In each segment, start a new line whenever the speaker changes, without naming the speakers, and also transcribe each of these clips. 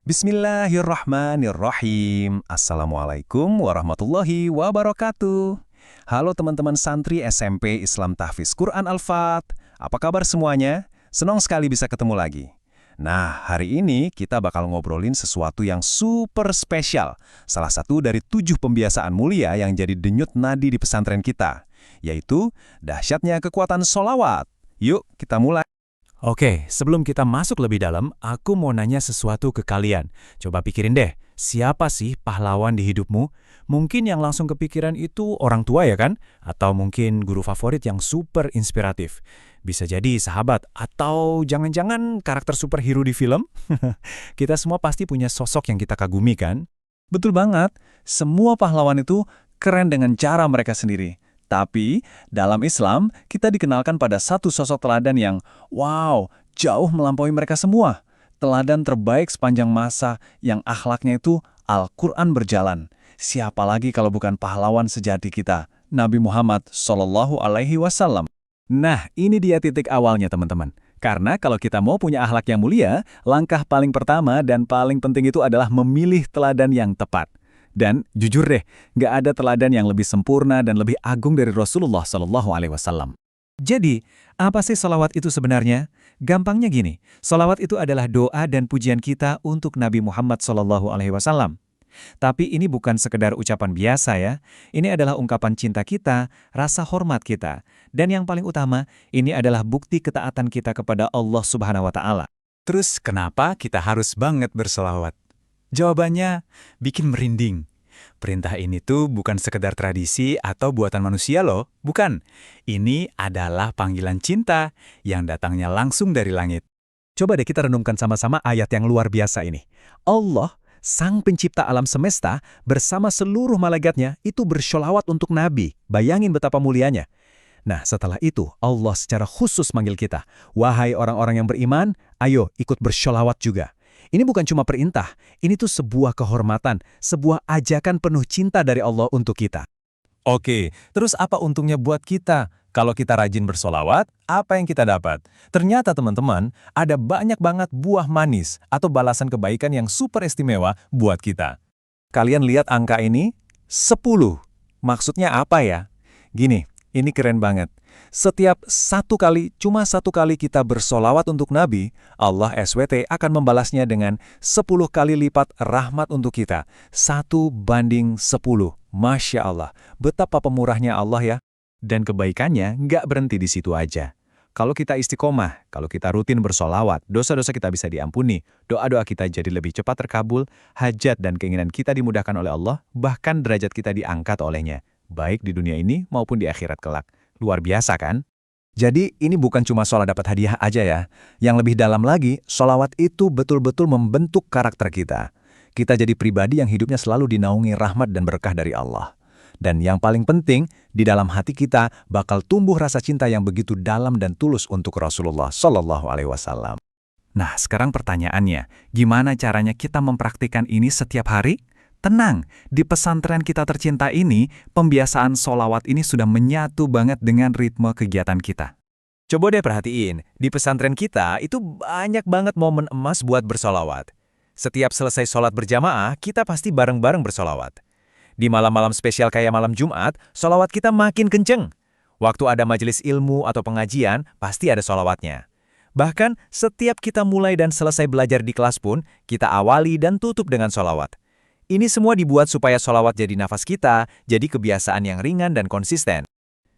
Bismillahirrahmanirrahim. Assalamualaikum warahmatullahi wabarakatuh. Halo teman-teman santri SMP Islam Tahfiz Quran Al-Fat. Apa kabar semuanya? Senang sekali bisa ketemu lagi. Nah, hari ini kita bakal ngobrolin sesuatu yang super spesial. Salah satu dari 7 pembiasaan mulia yang jadi denyut nadi di pesantren kita, yaitu dahsyatnya kekuatan sholawat. Yuk, kita mulai.
Oke, sebelum kita masuk lebih dalam, aku mau nanya sesuatu ke kalian. Coba pikirin deh, siapa sih pahlawan di hidupmu? Mungkin yang langsung kepikiran itu orang tua ya kan? Atau mungkin guru favorit yang super inspiratif. Bisa jadi sahabat, atau jangan-jangan karakter superhero di film? Kita semua pasti punya sosok yang kita kagumi kan?
Betul banget, semua pahlawan itu keren dengan cara mereka sendiri. Tapi, dalam Islam, kita dikenalkan pada satu sosok teladan yang, wow, jauh melampaui mereka semua. Teladan terbaik sepanjang masa yang akhlaknya itu Al-Quran berjalan. Siapa lagi kalau bukan pahlawan sejati kita, Nabi Muhammad SAW. Nah, ini dia titik awalnya teman-teman. Karena kalau kita mau punya akhlak yang mulia, langkah paling pertama dan paling penting itu adalah memilih teladan yang tepat. Dan jujur deh, nggak ada teladan yang lebih sempurna dan lebih agung dari Rasulullah SAW. Jadi, apa sih sholawat itu sebenarnya? Gampangnya gini, sholawat itu adalah doa dan pujian kita untuk Nabi Muhammad SAW. Tapi ini bukan sekedar ucapan biasa ya, ini adalah ungkapan cinta kita, rasa hormat kita. Dan yang paling utama, ini adalah bukti ketaatan kita kepada Allah Subhanahu wa Ta'ala.
Terus kenapa kita harus banget berselawat? Jawabannya, bikin merinding. Perintah ini tuh bukan sekedar tradisi atau buatan manusia loh, bukan. Ini adalah panggilan cinta yang datangnya langsung dari langit.
Coba deh kita renungkan sama-sama ayat yang luar biasa ini. Allah, Sang Pencipta alam semesta, bersama seluruh malaikatnya itu bersholawat untuk Nabi. Bayangin betapa mulianya. Nah, setelah itu, Allah secara khusus manggil kita. Wahai orang-orang yang beriman, ayo ikut bersholawat juga. Ini bukan cuma perintah, ini tuh sebuah kehormatan, sebuah ajakan penuh cinta dari Allah untuk kita. Oke, terus apa untungnya buat kita? Kalau kita rajin bersolawat, apa yang kita dapat? Ternyata teman-teman, ada banyak banget buah manis atau balasan kebaikan yang super istimewa buat kita. Kalian lihat angka ini? 10. Maksudnya apa ya? Gini, ini keren banget. Setiap cuma satu kali kita bersolawat untuk Nabi, Allah SWT akan membalasnya dengan 10 kali lipat rahmat untuk kita. 1:10. Masya Allah, betapa pemurahnya Allah ya. Dan kebaikannya nggak berhenti di situ aja. Kalau kita istiqomah, kalau kita rutin bersolawat, dosa-dosa kita bisa diampuni, doa-doa kita jadi lebih cepat terkabul, hajat dan keinginan kita dimudahkan oleh Allah, bahkan derajat kita diangkat olehnya, baik di dunia ini maupun di akhirat kelak. Luar biasa kan? Jadi ini bukan cuma sholat dapat hadiah aja ya. Yang lebih dalam lagi, sholawat itu betul-betul membentuk karakter kita. Kita jadi pribadi yang hidupnya selalu dinaungi rahmat dan berkah dari Allah. Dan yang paling penting, di dalam hati kita bakal tumbuh rasa cinta yang begitu dalam dan tulus untuk Rasulullah SAW. Nah, sekarang pertanyaannya, gimana caranya kita mempraktikkan ini setiap hari? Tenang, di pesantren kita tercinta ini, pembiasaan sholawat ini sudah menyatu banget dengan ritme kegiatan kita. Coba deh perhatiin, di pesantren kita itu banyak banget momen emas buat bersolawat. Setiap selesai sholat berjamaah, kita pasti bareng-bareng bersolawat. Di malam-malam spesial kayak malam Jumat, sholawat kita makin kenceng. Waktu ada majelis ilmu atau pengajian, pasti ada sholawatnya. Bahkan, setiap kita mulai dan selesai belajar di kelas pun, kita awali dan tutup dengan sholawat. Ini semua dibuat supaya sholawat jadi nafas kita, jadi kebiasaan yang ringan dan konsisten.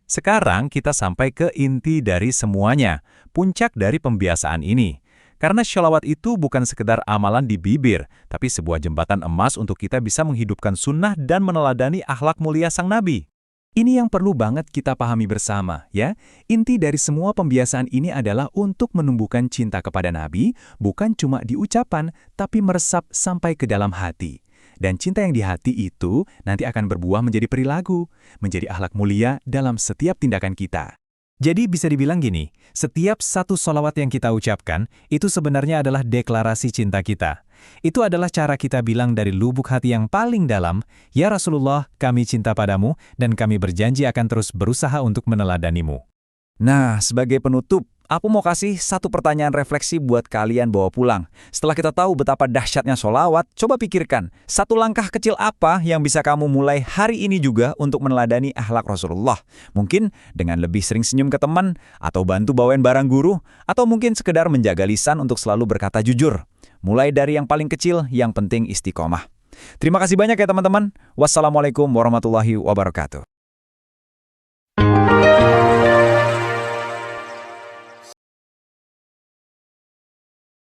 Sekarang kita sampai ke inti dari semuanya, puncak dari pembiasaan ini. Karena sholawat itu bukan sekedar amalan di bibir, tapi sebuah jembatan emas untuk kita bisa menghidupkan sunnah dan meneladani akhlak mulia sang Nabi. Ini yang perlu banget kita pahami bersama, ya. Inti dari semua pembiasaan ini adalah untuk menumbuhkan cinta kepada Nabi, bukan cuma di ucapan, tapi meresap sampai ke dalam hati. Dan cinta yang di hati itu nanti akan berbuah menjadi perilaku, menjadi akhlak mulia dalam setiap tindakan kita. Jadi bisa dibilang gini, setiap satu sholawat yang kita ucapkan, itu sebenarnya adalah deklarasi cinta kita. Itu adalah cara kita bilang dari lubuk hati yang paling dalam, "Ya Rasulullah, kami cinta padamu, dan kami berjanji akan terus berusaha untuk meneladanimu." Nah, sebagai penutup,
Aku mau kasih satu pertanyaan refleksi buat kalian bawa pulang. Setelah kita tahu betapa dahsyatnya sholawat, coba pikirkan, satu langkah kecil apa yang bisa kamu mulai hari ini juga untuk meneladani akhlak Rasulullah. Mungkin dengan lebih sering senyum ke teman, atau bantu bawain barang guru, atau mungkin sekedar menjaga lisan untuk selalu berkata jujur. Mulai dari yang paling kecil, yang penting istiqomah. Terima kasih banyak ya teman-teman. Wassalamualaikum warahmatullahi wabarakatuh.